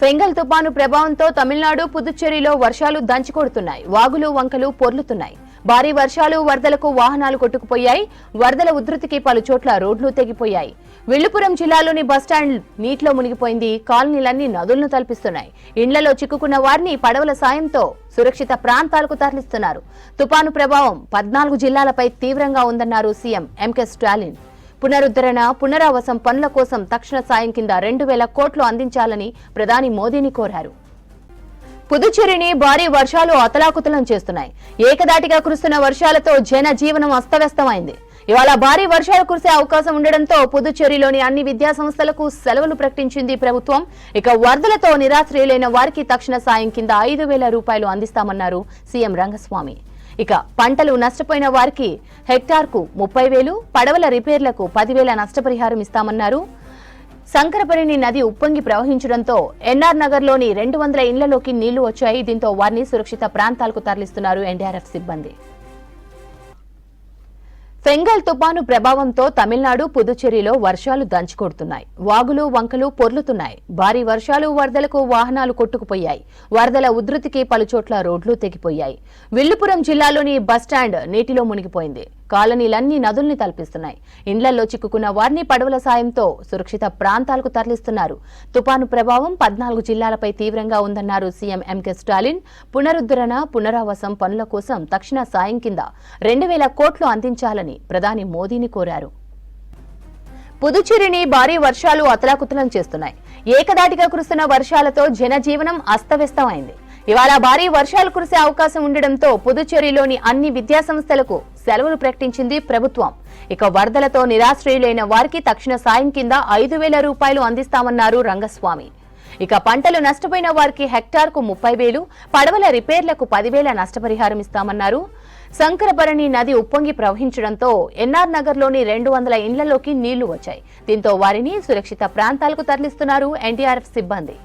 Fengal తుపాను ప్రభావంతో తమిళనాడు పుదుచ్చేరిలో వర్షాలు దంచికొడుతున్నాయి. వాగులు వంకలు పొర్లుతున్నాయి. భారీ వర్షాలు వరదలకు వాహనాలు కొట్టుకుపోయాయి. వరదల ఉధృతికి పలు చోట్ల రోడ్లు తెగిపోయాయి. విల్లుపురం జిల్లాలోని బస్టాండ్ నీటిలో మునిగిపోయింది. కాలనీలన్నీ నదులను తలపిస్తున్నాయి. ఇండ్లలో చిక్కుకున్న వారిని పడవల సాయంతో సురక్షిత ప్రాంతాలకు తరలిస్తున్నారు. తుపాను ప్రభావం 14 జిల్లాలపై తీవ్రంగా ఉందన్నారు సీఎం ఎంకే స్టాలిన్. పునరుద్ధరణ పునరావాసం పనుల కోసం తక్షణ సాయం కింద 2,000 కోట్లు అందించాలని ప్రధాని మోదీని కోరారు. పుదుచ్చేరిని భారీ వర్షాలు అతలాకుతలం చేస్తున్నాయి. ఏకదాటిగా కురుస్తున్న వర్షాలతో జనజీవనం అస్తవ్యస్తమైంది. ఇవాళ భారీ వర్షాలు కురిసే అవకాశం ఉండడంతో పుదుచ్చేరిలోని అన్ని విద్యా సంస్థలకు సెలవులు ప్రకటించింది ప్రభుత్వం. ఇక వరదలతో నిరాశ్రయులైన వారికి తక్షణ సాయం కింద 5,000 రూపాయలు అందిస్తామన్నారు సీఎం రంగస్వామి. ఇక పంటలు నష్టపోయిన వారికి హెక్టార్కు 30,000, పడవల రిపేర్లకు 10,000 నష్టపరిహారం ఇస్తామన్నారు. శంకరపరిణి నది ఉప్పొంగి ప్రవహించడంతో ఎన్ఆర్ నగర్లోని 200 ఇళ్లలోకి నీళ్లు వచ్చాయి. దీంతో వారిని సురక్షిత ప్రాంతాలకు తరలిస్తున్నారు ఎన్డీఆర్ఎఫ్ సిబ్బంది. ఫెంగల్ తుపాను ప్రభావంతో తమిళనాడు పుదుచ్చేరిలో వర్షాలు దంచికొడుతున్నాయి. వాగులు వంకలు పొర్లుతున్నాయి. భారీ వర్షాలు వరదలకు వాహనాలు కొట్టుకుపోయాయి. వరదల ఉధృతికి పలుచోట్ల రోడ్లు తెగిపోయాయి. విల్లుపురం జిల్లాలోని బస్టాండ్ నీటిలో మునిగిపోయింది. కాలనీలన్నీ నదుల్ని తలపిస్తున్నాయి. ఇండ్లలో చిక్కుకున్న వారిని పడవల సాయంతో సురక్షిత ప్రాంతాలకు తరలిస్తున్నారు. తుపాను ప్రభావం 14 జిల్లాలపై తీవ్రంగా ఉందన్నారు సీఎం ఎంకే స్టాలిన్. పునరుద్ధరణ పునరావాసం పనుల కోసం తక్షణ సాయం కింద 2,000 కోట్లు అందించాలని ప్రధాని మోదీని కోరారు. పుదుచ్చేరిని భారీ వర్షాలు అతలాకుతలం చేస్తున్నాయి. ఏకదాటిగా కురుస్తున్న వర్షాలతో జనజీవనం అస్తవ్యస్తమైంది. ఇవాళ భారీ వర్షాలు కురిసే అవకాశం ఉండడంతో పుదుచ్చేరిలోని అన్ని విద్యా సంస్థలకు సెలవులు ప్రకటించింది ప్రభుత్వం. ఇక వరదలతో నిరాశ్రయులైన వారికి తక్షణ సాయం కింద 5,000 రూపాయలు అందిస్తామన్నారు రంగస్వామి. ఇక పంటలు నష్టపోయిన వారికి హెక్టార్కు 30,000, పడవల రిపేర్లకు 10,000 నష్టపరిహారం ఇస్తామన్నారు. శంకరపరిణి నది ఉప్పొంగి ప్రవహించడంతో ఎన్ఆర్ నగర్లోని 200 ఇళ్లలోకి నీళ్లు వచ్చాయి. దీంతో వారిని సురక్షిత ప్రాంతాలకు తరలిస్తున్నారు ఎన్డీఆర్ఎఫ్ సిబ్బంది.